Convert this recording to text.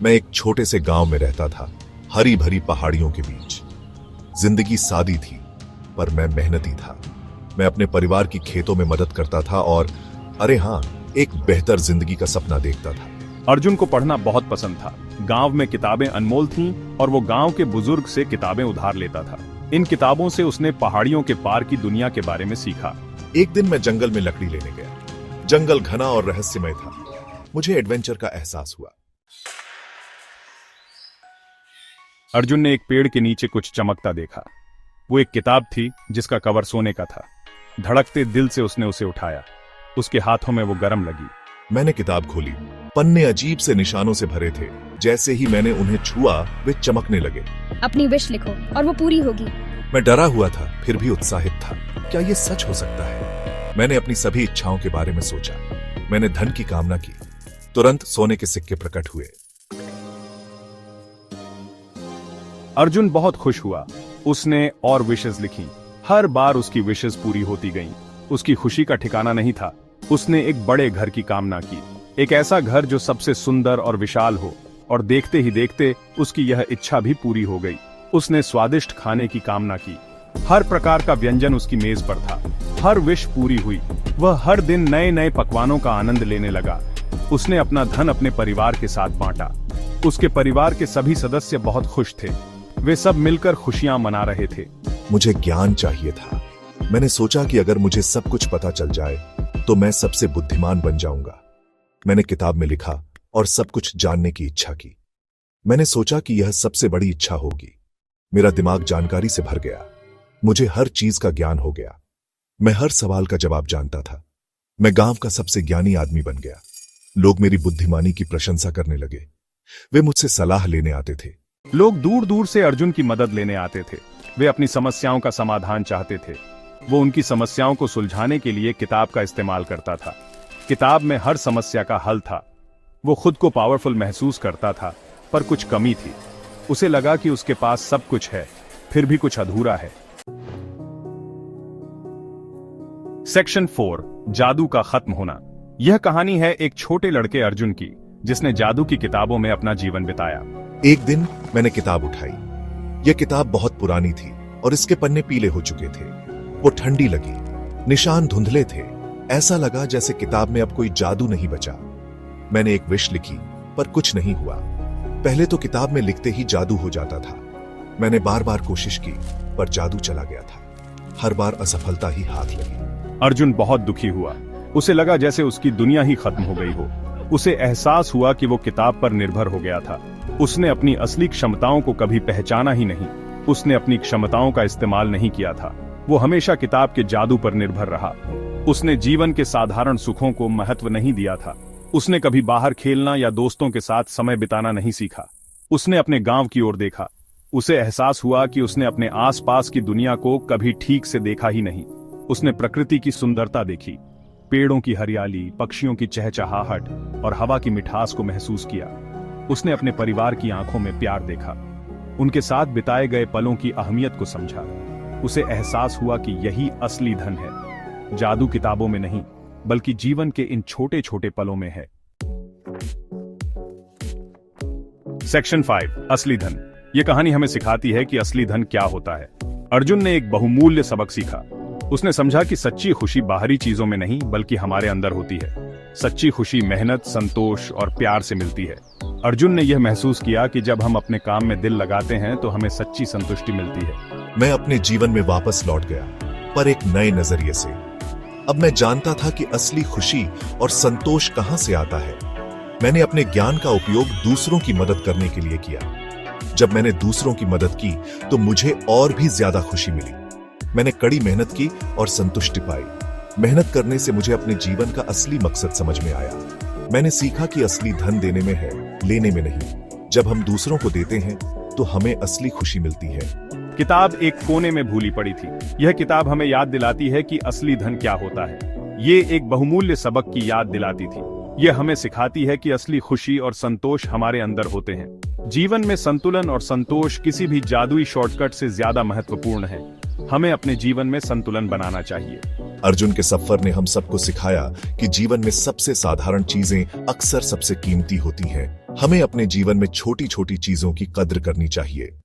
मैं एक छोटे से गांव में रहता था, हरी भरी पहाड़ियों के बीच। जिंदगी सादी थी, पर मैं मेहनती था। मैं अपने परिवार की खेतों में मदद करता था और अरे हाँ, एक बेहतर जिंदगी का सपना देखता था। अर्जुन को पढ़ना बहुत पसंद था। गांव में किताबें अनमोल थीं और वो गांव के बुजुर्ग से किताबें उधार लेता था। इन किताबों से उसने पहाड़ियों के पार की दुनिया के बारे में सीखा। एक दिन मैं जंगल में लकड़ी लेने गया। जंगल घना और रहस्यमय था। मुझे एडवेंचर का एहसास हुआ। अर्जुन ने एक पेड़ के नीचे कुछ चमकता देखा। वो एक किताब थी जिसका कवर सोने का था। धड़कते दिल से उसने उसे उठाया। उसके हाथों में वो गर्म लगी। मैंने किताब खोली। पन्ने अजीब से निशानों से भरे थे। जैसे ही मैंने उन्हें छुआ, वे चमकने लगे। अपनी विश लिखो और वो पूरी होगी। मैं डरा हुआ था, फिर भी उत्साहित था। क्या ये सच हो सकता है? मैंने अपनी सभी इच्छाओं के बारे में सोचा। मैंने धन की कामना की। तुरंत सोने के सिक्के प्रकट हुए। अर्जुन बहुत खुश हुआ। उसने और विशेस लिखी। हर बार उसकी विशेस पूरी होती गईं। उसकी खुशी का ठिकाना नहीं था। उसने एक बड़े घर की कामना की, एक ऐसा घर जो सबसे सुंदर और विशाल हो, और देखते ही देखते उसकी यह इच्छा भी पूरी हो गई। उसने स्वादिष्ट खाने की कामना की। हर प्रकार का व्यंजन उसकी मेज पर था। हर विश पूरी हुई। वह हर दिन नए नए पकवानों का आनंद लेने लगा। उसने अपना धन अपने परिवार के साथ बांटा। उसके परिवार के सभी सदस्य बहुत खुश थे। वे सब मिलकर खुशियां मना रहे थे। मुझे ज्ञान चाहिए था। मैंने सोचा कि अगर मुझे सब कुछ पता चल जाए तो मैं सबसे बुद्धिमान बन जाऊंगा। मैंने किताब में लिखा और सब कुछ जानने की इच्छा की। मैंने सोचा कि यह सबसे बड़ी इच्छा होगी। मेरा दिमाग जानकारी से भर गया। मुझे हर चीज का ज्ञान हो गया। मैं हर सवाल का जवाब जानता था। मैं गांव का सबसे ज्ञानी आदमी बन गया। लोग मेरी बुद्धिमानी की प्रशंसा करने लगे। वे मुझसे सलाह लेने आते थे। लोग दूर दूर से अर्जुन की मदद लेने आते थे। वे अपनी समस्याओं का समाधान चाहते थे। वो उनकी समस्याओं को सुलझाने के लिए किताब का इस्तेमाल करता था। किताब में हर समस्या का हल था। वो खुद को पावरफुल महसूस करता था, पर कुछ कमी थी। उसे लगा कि उसके पास सब कुछ है, फिर भी कुछ अधूरा है। सेक्शन 4, जादू का खत्म होना। यह कहानी है एक छोटे लड़के अर्जुन की, जिसने जादू की किताबों में अपना जीवन बिताया। एक दिन मैंने किताब उठाई। यह किताब बहुत पुरानी थी और इसके पन्ने पीले हो चुके थे। वो ठंडी लगी। निशान धुंधले थे। ऐसा लगा जैसे किताब में अब कोई जादू नहीं बचा। मैंने एक विश लिखी, पर कुछ नहीं हुआ। पहले तो किताब में लिखते ही जादू हो जाता था। मैंने बार बार कोशिश की, पर जादू चला गया था। हर बार असफलता ही हाथ लगी। अर्जुन बहुत दुखी हुआ। उसे लगा जैसे उसकी दुनिया ही खत्म हो गई हो। उसे एहसास हुआ कि वो किताब पर निर्भर हो गया था। उसने अपनी असली क्षमताओं को कभी पहचाना ही नहीं। उसने अपनी क्षमताओं का इस्तेमाल नहीं किया था। वो हमेशा किताब के जादू पर निर्भर रहा। उसने जीवन के साधारण सुखों को महत्व नहीं दिया था। उसने कभी बाहर खेलना या दोस्तों के साथ समय बिताना नहीं सीखा। उसने अपने गांव की ओर देखा। उसे एहसास हुआ कि उसने अपने आसपास की दुनिया को कभी ठीक से देखा ही नहीं। उसने प्रकृति की सुंदरता देखी, पेड़ों की हरियाली, पक्षियों की चहचहाहट और हवा की मिठास को महसूस किया। उसने अपने परिवार की आंखों में प्यार देखा, उनके साथ बिताए गए पलों की अहमियत को समझा। उसे एहसास हुआ कि यही असली धन है। जादू किताबों में नहीं, बल्कि जीवन के इन छोटे छोटे पलों में है। सेक्शन 5, असली धन। यह कहानी हमें सिखाती है कि असली धन क्या होता है। अर्जुन ने एक बहुमूल्य सबक सीखा। उसने समझा कि सच्ची खुशी बाहरी चीजों में नहीं, बल्कि हमारे अंदर होती है। सच्ची खुशी मेहनत, संतोष और प्यार से मिलती है। अर्जुन ने यह महसूस किया कि जब हम अपने काम में दिल लगाते हैं तो हमें सच्ची संतुष्टि मिलती है। मैं अपने जीवन में वापस लौट गया, पर एक नए नजरिए से। अब मैं जानता था कि असली खुशी और संतोष कहां से आता है। मैंने अपने ज्ञान का उपयोग दूसरों की मदद करने के लिए किया। जब मैंने दूसरों की मदद की तो मुझे और भी ज्यादा खुशी मिली। मैंने कड़ी मेहनत की और संतुष्टि पाई। मेहनत करने से मुझे अपने जीवन का असली मकसद समझ में आया। मैंने सीखा कि असली धन देने में है, लेने में नहीं। जब हम दूसरों को देते हैं तो हमें असली खुशी मिलती है। किताब एक कोने में भूली पड़ी थी। यह किताब हमें याद दिलाती है कि असली धन क्या होता है। ये एक बहुमूल्य सबक की याद दिलाती थी। यह हमें सिखाती है कि असली खुशी और संतोष हमारे अंदर होते हैं। जीवन में संतुलन और संतोष किसी भी जादुई शॉर्टकट से ज्यादा महत्वपूर्ण है। हमें अपने जीवन में संतुलन बनाना चाहिए। अर्जुन के सफर ने हम सबको सिखाया कि जीवन में सबसे साधारण चीजें अक्सर सबसे कीमती होती हैं। हमें अपने जीवन में छोटी छोटी चीजों की कद्र करनी चाहिए।